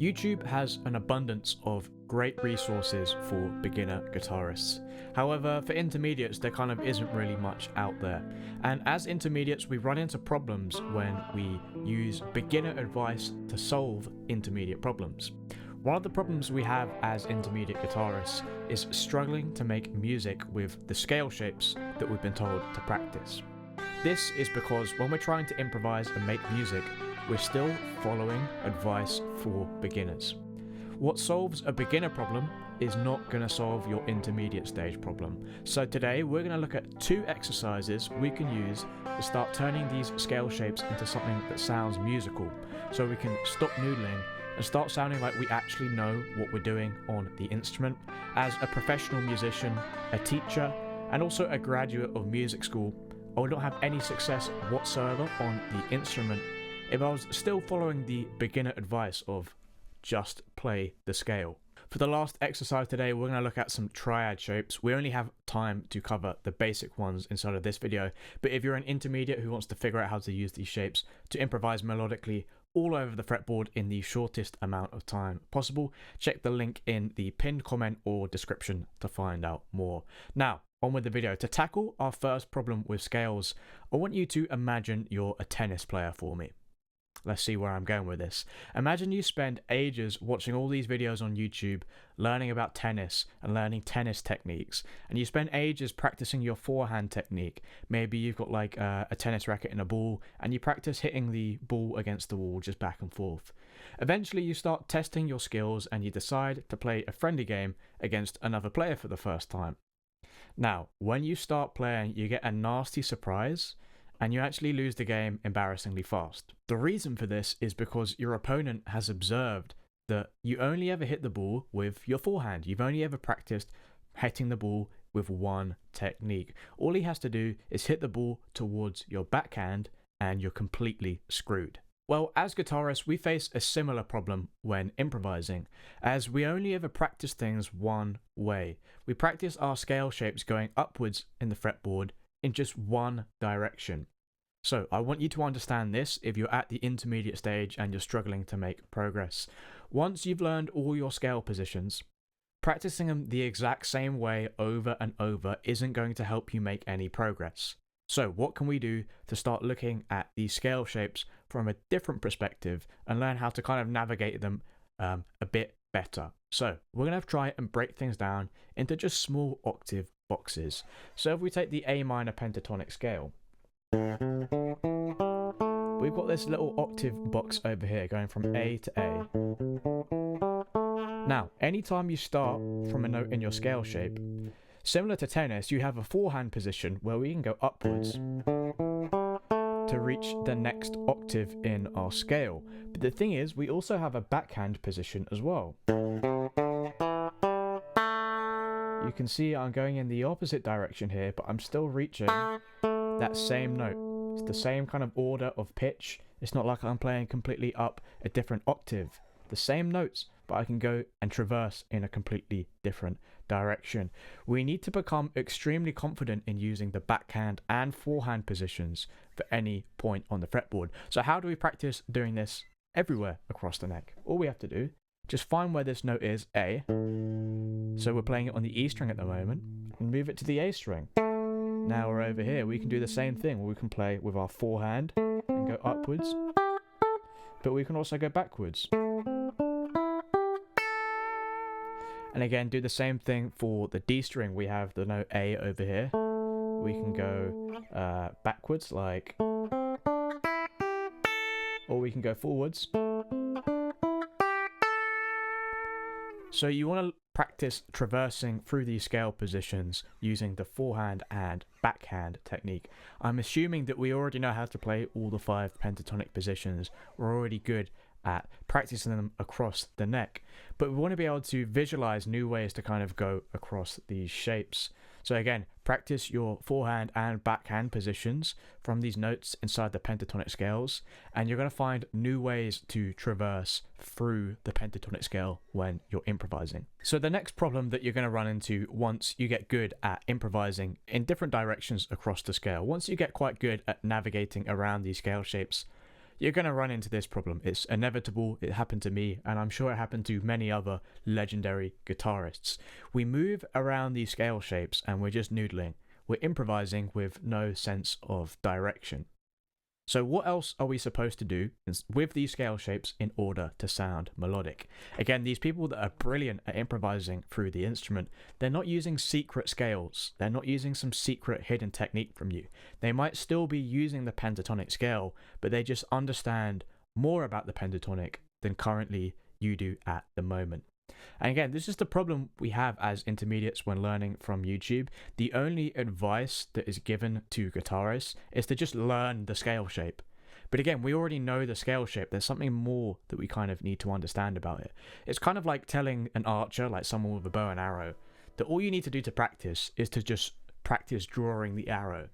YouTube has an abundance of great resources for beginner guitarists. However, for intermediates, there kind of isn't really much out there. And as intermediates, we run into problems when we use beginner advice to solve intermediate problems. One of the problems we have as intermediate guitarists is struggling to make music with the scale shapes that we've been told to practice. This is because when we're trying to improvise and make music, we're still following advice for beginners. What solves a beginner problem is not going to solve your intermediate stage problem. So today we're going to look at 2 exercises we can use to start turning these scale shapes into something that sounds musical, so we can stop noodling and start sounding like we actually know what we're doing on the instrument. As a professional musician, a teacher, and also a graduate of music school, I would not have any success whatsoever on the instrument if I was still following the beginner advice of just play the scale. For the last exercise today, we're going to look at some triad shapes. We only have time to cover the basic ones inside of this video, but if you're an intermediate who wants to figure out how to use these shapes to improvise melodically all over the fretboard in the shortest amount of time possible, check the link in the pinned comment or description to find out more. Now, on with the video. To tackle our first problem with scales, I want you to imagine you're a tennis player for me. Let's see where I'm going with this. Imagine you spend ages watching all these videos on YouTube, learning about tennis and learning tennis techniques, and you spend ages practicing your forehand technique. Maybe you've got like a tennis racket and a ball, and you practice hitting the ball against the wall just back and forth. Eventually you start testing your skills and you decide to play a friendly game against another player for the first time. Now, when you start playing, you get a nasty surprise and you actually lose the game embarrassingly fast. The reason for this is because your opponent has observed that you only ever hit the ball with your forehand. You've only ever practiced hitting the ball with one technique. All he has to do is hit the ball towards your backhand and you're completely screwed. Well, as guitarists, we face a similar problem when improvising, as we only ever practice things one way. We practice our scale shapes going upwards in the fretboard in just one direction. So I want you to understand this if you're at the intermediate stage and you're struggling to make progress. Once you've learned all your scale positions, practicing them the exact same way over and over isn't going to help you make any progress. So what can we do to start looking at these scale shapes from a different perspective and learn how to kind of navigate them a bit better? So we're going to try and break things down into just small octave boxes. So if we take the A minor pentatonic scale, we've got this little octave box over here going from A to A. Now, anytime you start from a note in your scale shape, similar to tennis, you have a forehand position where we can go upwards to reach the next octave in our scale. But the thing is, we also have a backhand position as well. You can see I'm going in the opposite direction here, but I'm still reaching that same note. It's the same kind of order of pitch. It's not like I'm playing completely up a different octave. The same notes, but I can go and traverse in a completely different direction. We need to become extremely confident in using the backhand and forehand positions for any point on the fretboard. So how do we practice doing this everywhere across the neck? All we have to do, just find where this note is, A. So we're playing it on the E string at the moment, and move it to the A string. Now we're over here, we can do the same thing, where we can play with our forehand and go upwards, but we can also go backwards. And again, do the same thing for the D string. We have the note A over here. We can go backwards, like, or we can go forwards. So you want to practice traversing through these scale positions using the forehand and backhand technique. I'm assuming that we already know how to play all the 5 pentatonic positions. We're already good at practicing them across the neck, but we want to be able to visualize new ways to kind of go across these shapes. So again, practice your forehand and backhand positions from these notes inside the pentatonic scales, and you're going to find new ways to traverse through the pentatonic scale when you're improvising. So the next problem that you're going to run into once you get good at improvising in different directions across the scale, once you get quite good at navigating around these scale shapes, you're going to run into this problem. It's inevitable. It happened to me, and I'm sure it happened to many other legendary guitarists. We move around these scale shapes and we're just noodling. We're improvising with no sense of direction. So what else are we supposed to do with these scale shapes in order to sound melodic? Again, these people that are brilliant at improvising through the instrument, they're not using secret scales. They're not using some secret hidden technique from you. They might still be using the pentatonic scale, but they just understand more about the pentatonic than currently you do at the moment. And again, this is the problem we have as intermediates when learning from YouTube. The only advice that is given to guitarists is to just learn the scale shape. But again, we already know the scale shape. There's something more that we kind of need to understand about it. It's kind of like telling an archer, like someone with a bow and arrow, that all you need to do to practice is to just practice drawing the arrow,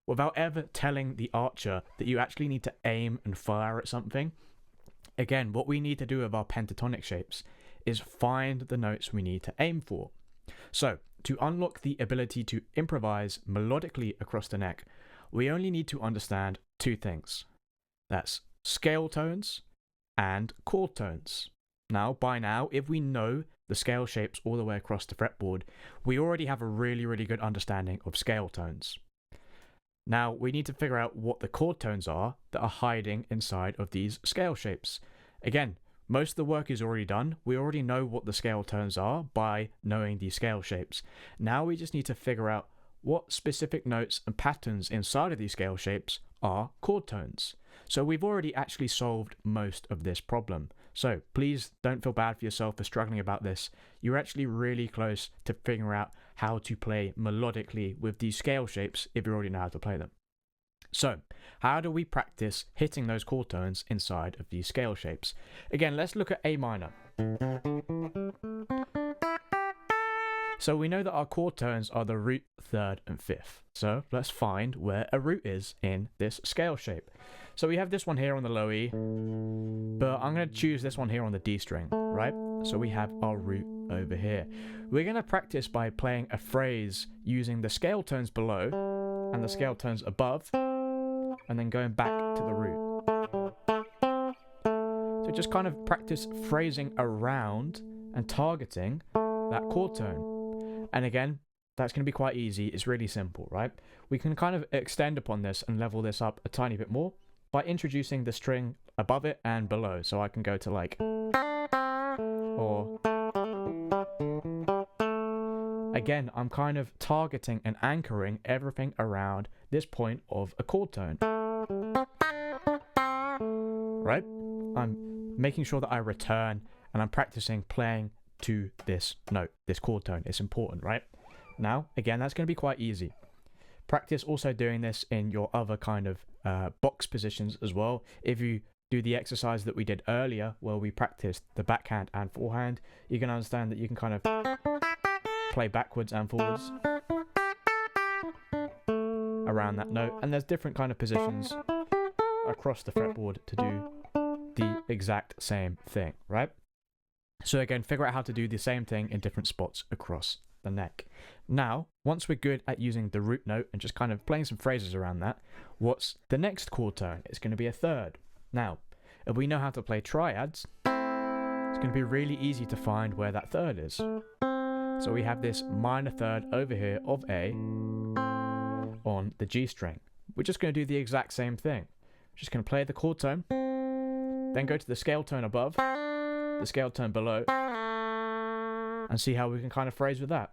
without ever telling the archer that you actually need to aim and fire at something. Again, what we need to do with our pentatonic shapes is find the notes we need to aim for. So, to unlock the ability to improvise melodically across the neck, we only need to understand two things. That's scale tones and chord tones. Now, by now, if we know the scale shapes all the way across the fretboard, we already have a really, really good understanding of scale tones. Now, we need to figure out what the chord tones are that are hiding inside of these scale shapes. Again, most of the work is already done. We already know what the scale tones are by knowing these scale shapes. Now we just need to figure out what specific notes and patterns inside of these scale shapes are chord tones. So we've already actually solved most of this problem. So please don't feel bad for yourself for struggling about this. You're actually really close to figuring out how to play melodically with these scale shapes if you already know how to play them. So, how do we practice hitting those chord tones inside of these scale shapes? Again, let's look at A minor. So we know that our chord tones are the root, third, and fifth. So let's find where a root is in this scale shape. So we have this one here on the low E, but I'm going to choose this one here on the D string, right? So we have our root over here. We're going to practice by playing a phrase using the scale tones below and the scale tones above, and then going back to the root. So just kind of practice phrasing around and targeting that chord tone. And again, that's going to be quite easy. It's really simple, right? We can kind of extend upon this and level this up a tiny bit more by introducing the string above it and below. So I can go to like, or again, I'm kind of targeting and anchoring everything around this point of a chord tone. Right? I'm making sure that I return and I'm practicing playing to this note, this chord tone. It's important, right? Now, again, that's going to be quite easy. Practice also doing this in your other kind of box positions as well. If you do the exercise that we did earlier where we practiced the backhand and forehand, you can understand that you can kind of play backwards and forwards around that note, and there's different kind of positions across the fretboard to do the exact same thing, right? So again, figure out how to do the same thing in different spots across the neck. Now, once we're good at using the root note and just kind of playing some phrases around that, what's the next chord tone? It's going to be a third. Now, if we know how to play triads, it's going to be really easy to find where that third is. So we have this minor third over here of A on the G string. We're just going to do the exact same thing. We're just going to play the chord tone, then go to the scale tone above, the scale tone below, and see how we can kind of phrase with that.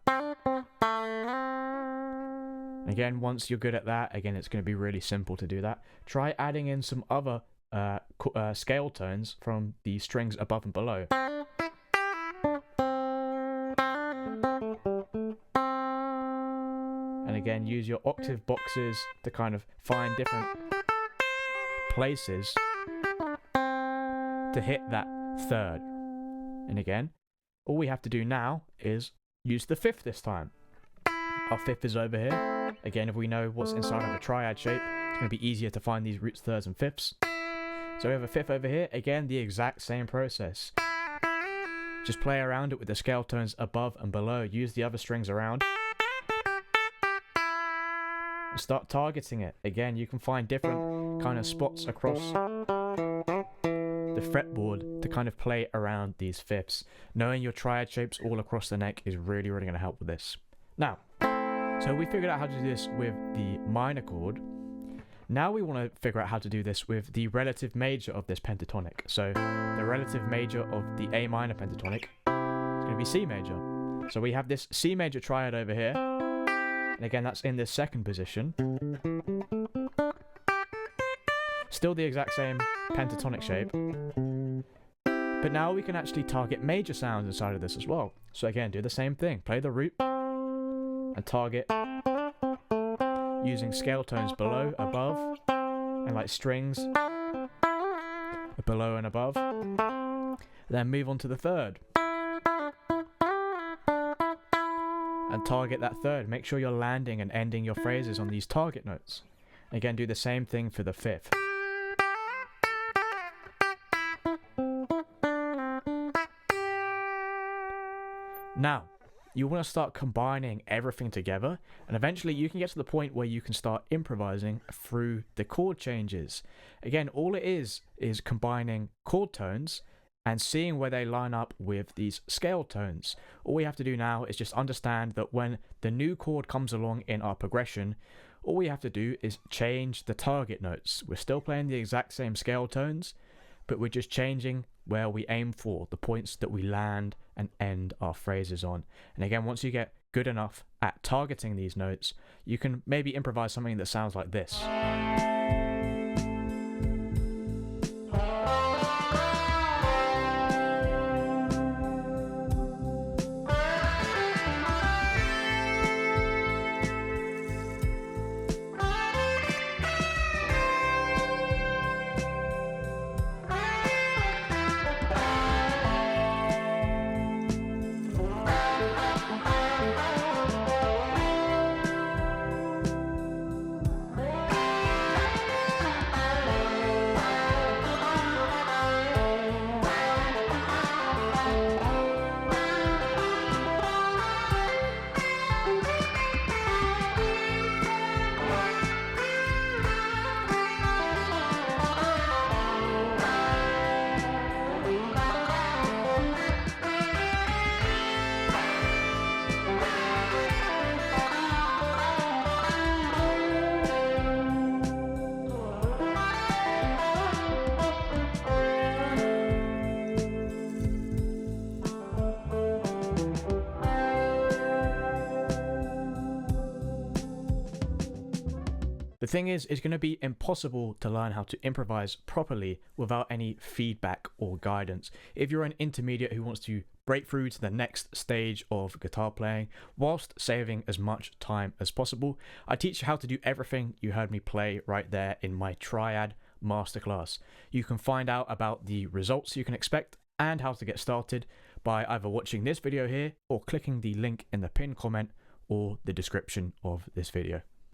Again, once you're good at that, again, it's going to be really simple to do that. Try adding in some other scale tones from the strings above and below. And again, use your octave boxes to kind of find different places to hit that third. And again, all we have to do now is use the fifth this time. Our fifth is over here. Again, if we know what's inside of a triad shape, it's going to be easier to find these roots, thirds, and fifths. So we have a fifth over here. Again, the exact same process. Just play around it with the scale tones above and below. Use the other strings around. And start targeting it. Again, you can find different kind of spots across the fretboard to kind of play around these fifths. Knowing your triad shapes all across the neck is really, really going to help with this. Now, so we figured out how to do this with the minor chord. Now we want to figure out how to do this with the relative major of this pentatonic. So the relative major of the A minor pentatonic is going to be C major. So we have this C major triad over here. And again, that's in this second position. Still the exact same pentatonic shape. But now we can actually target major sounds inside of this as well. So again, do the same thing. Play the root and target using scale tones below, above, and like strings below and above. Then move on to the third. And target that third. Make sure you're landing and ending your phrases on these target notes. Again, do the same thing for the fifth. Now, you want to start combining everything together, and eventually you can get to the point where you can start improvising through the chord changes. Again, all it is combining chord tones and seeing where they line up with these scale tones. All we have to do now is just understand that when the new chord comes along in our progression, all we have to do is change the target notes. We're still playing the exact same scale tones, but we're just changing where we aim for, the points that we land and end our phrases on. And again, once you get good enough at targeting these notes, you can maybe improvise something that sounds like this. The thing is, it's going to be impossible to learn how to improvise properly without any feedback or guidance. If you're an intermediate who wants to break through to the next stage of guitar playing whilst saving as much time as possible, I teach you how to do everything you heard me play right there in my Triad Masterclass. You can find out about the results you can expect and how to get started by either watching this video here or clicking the link in the pinned comment or the description of this video.